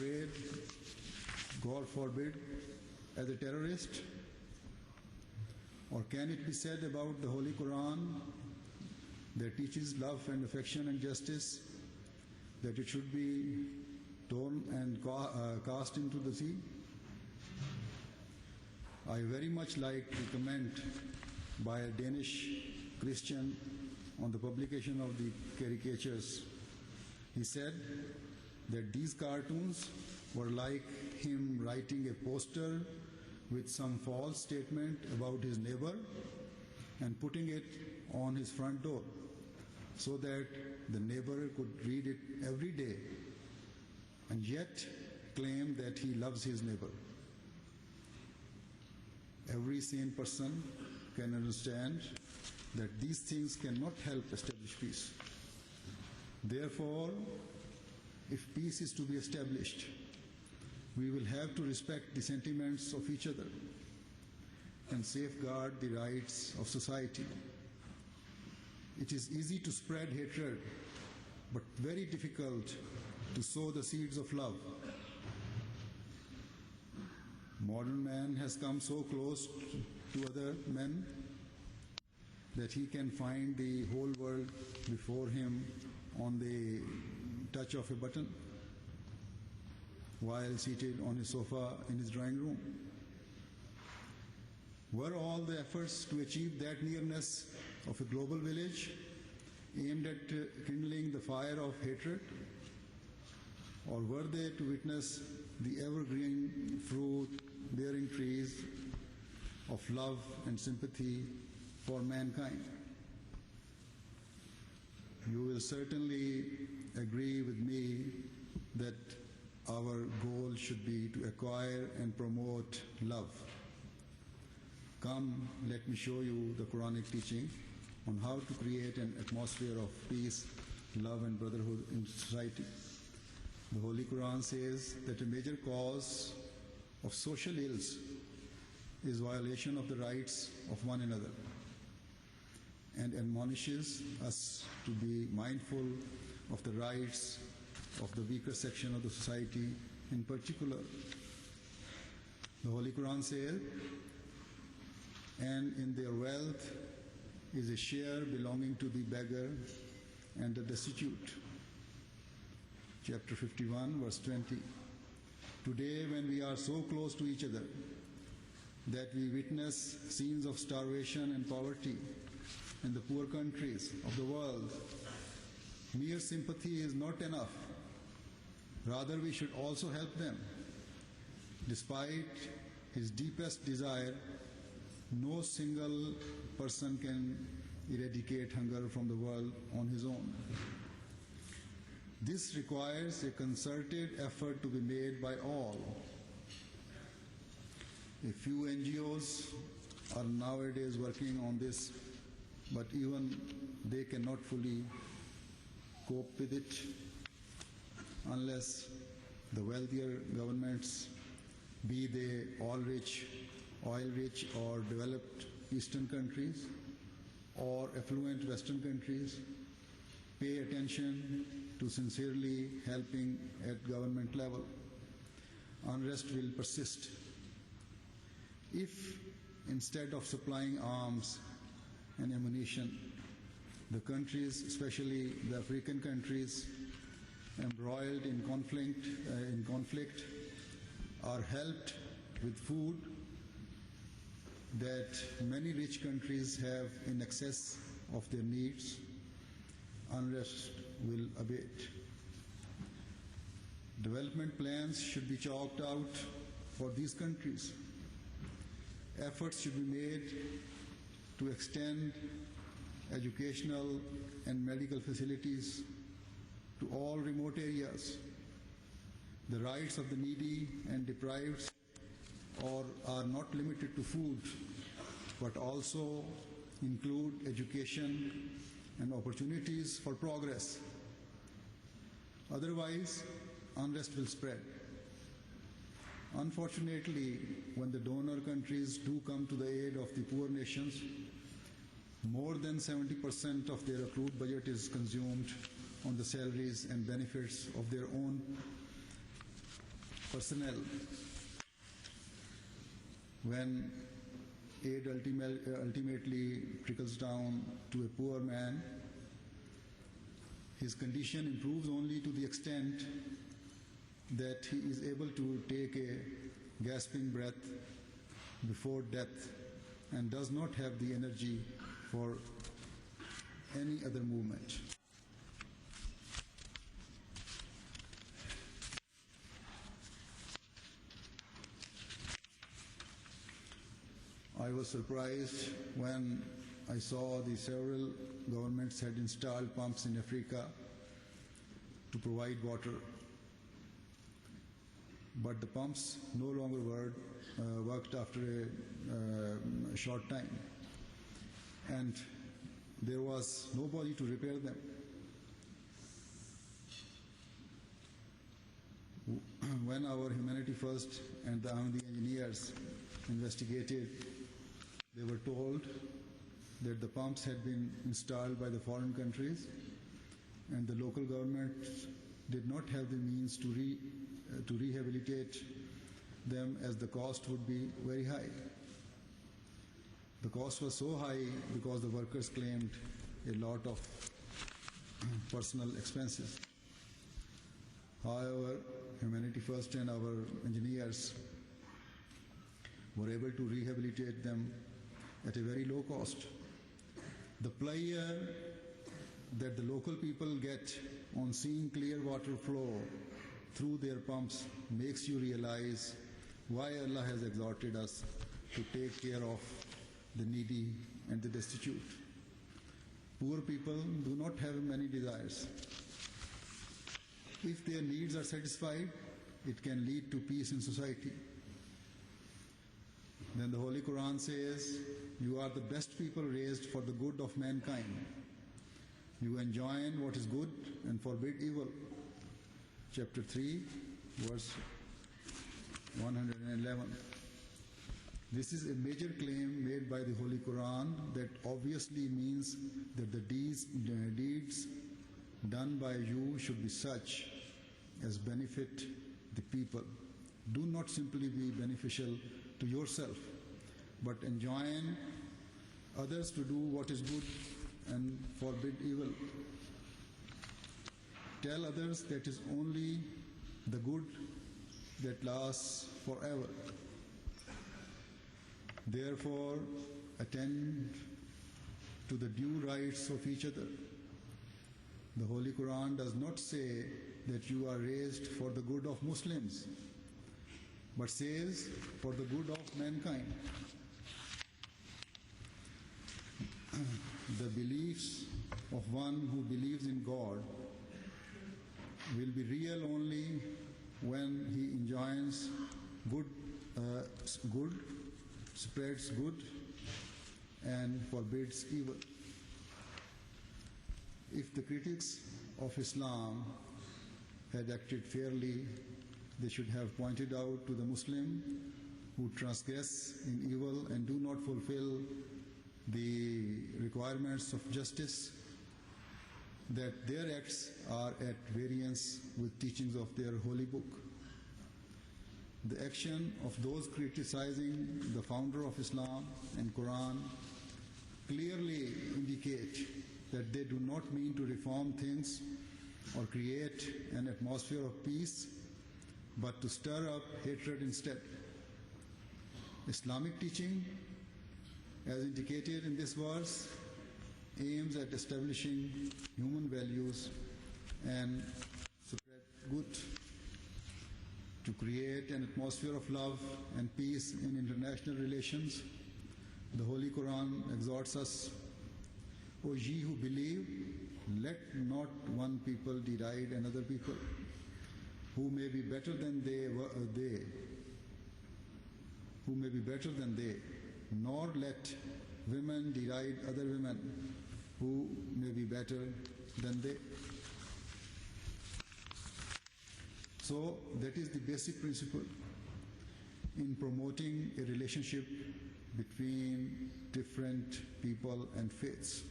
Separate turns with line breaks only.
portrayed, God forbid, as a terrorist? Or can it be said about the Holy Quran that teaches love and affection and justice, that it should be torn and cast into the sea? I very much like the comment by a Danish Christian on the publication of the caricatures. He said that these cartoons were like him writing a poster with some false statement about his neighbor and putting it on his front door so that the neighbor could read it every day and yet claim that he loves his neighbor. Every sane person can understand that these things cannot help establish peace. Therefore, if peace is to be established, we will have to respect the sentiments of each other and safeguard the rights of society. It is easy to spread hatred, but very difficult to sow the seeds of love. Modern man has come so close to other men that he can find the whole world before him on the touch of a button while seated on his sofa in his drawing room. Were all the efforts to achieve that nearness of a global village aimed at kindling the fire of hatred? Or were they to witness the evergreen fruit-bearing trees of love and sympathy for mankind? You will certainly agree with me that our goal should be to acquire and promote love. Come, let me show you the Quranic teaching on how to create an atmosphere of peace, love and brotherhood in society. The Holy Quran says that a major cause of social ills is violation of the rights of one another, and admonishes us to be mindful of the rights of the weaker section of the society in particular. The Holy Quran says, and in their wealth is a share belonging to the beggar and the destitute. Chapter 51, verse 20. Today, when we are so close to each other that we witness scenes of starvation and poverty in the poor countries of the world, mere sympathy is not enough. Rather, we should also help them. Despite his deepest desire, no single person can eradicate hunger from the world on his own. This requires a concerted effort to be made by all. A few NGOs are nowadays working on this, but even they cannot fully cope with it unless the wealthier governments, be they oil-rich or developed Eastern countries or affluent Western countries, pay attention to sincerely helping at government level. Unrest will persist. If instead of supplying arms and ammunition, the countries, especially the African countries embroiled in conflict, are helped with food that many rich countries have in excess of their needs, unrest will abate. Development plans should be chalked out for these countries. Efforts should be made to extend educational and medical facilities to all remote areas. The rights of the needy and deprived are not limited to food, but also include education and opportunities for progress. Otherwise, unrest will spread. Unfortunately, when the donor countries do come to the aid of the poor nations, more than 70% of their accrued budget is consumed on the salaries and benefits of their own personnel. When aid ultimately trickles down to a poor man, his condition improves only to the extent that he is able to take a gasping breath before death and does not have the energy for any other movement. I was surprised when I saw the several governments had installed pumps in Africa to provide water. But the pumps no longer worked after a short time. And there was nobody to repair them. When our Humanity First and the Ahmadiyya engineers investigated, they were told that the pumps had been installed by the foreign countries and the local governments did not have the means to rehabilitate them, as the cost would be very high. The cost was so high because the workers claimed a lot of personal expenses. However, Humanity First and our engineers were able to rehabilitate them at a very low cost. The pleasure that the local people get on seeing clear water flow through their pumps makes you realize why Allah has exhorted us to take care of the needy and the destitute. Poor people do not have many desires. If their needs are satisfied, it can lead to peace in society. Then the Holy Quran says, "You are the best people raised for the good of mankind. You enjoin what is good and forbid evil." Chapter 3, verse 111. This is a major claim made by the Holy Quran that obviously means that the deeds done by you should be such as benefit the people. Do not simply be beneficial to yourself, but enjoin others to do what is good and forbid evil. Tell others that is only the good that lasts forever. Therefore, attend to the due rights of each other. The Holy Quran does not say that you are raised for the good of Muslims, but says for the good of mankind. The beliefs of one who believes in God will be real only when he enjoins good, spreads good, and forbids evil. If the critics of Islam had acted fairly, they should have pointed out to the Muslim who transgress in evil and do not fulfill the requirements of justice that their acts are at variance with teachings of their holy book. The action of those criticizing the founder of Islam and Quran clearly indicate that they do not mean to reform things or create an atmosphere of peace, but to stir up hatred instead. Islamic teaching, as indicated in this verse, aims at establishing human values and spread good, to create an atmosphere of love and peace in international relations. The Holy Quran exhorts us, "O ye who believe, let not one people deride another people, who may be better than they, nor let women deride other women, who may be better than they." So that is the basic principle in promoting a relationship between different people and faiths.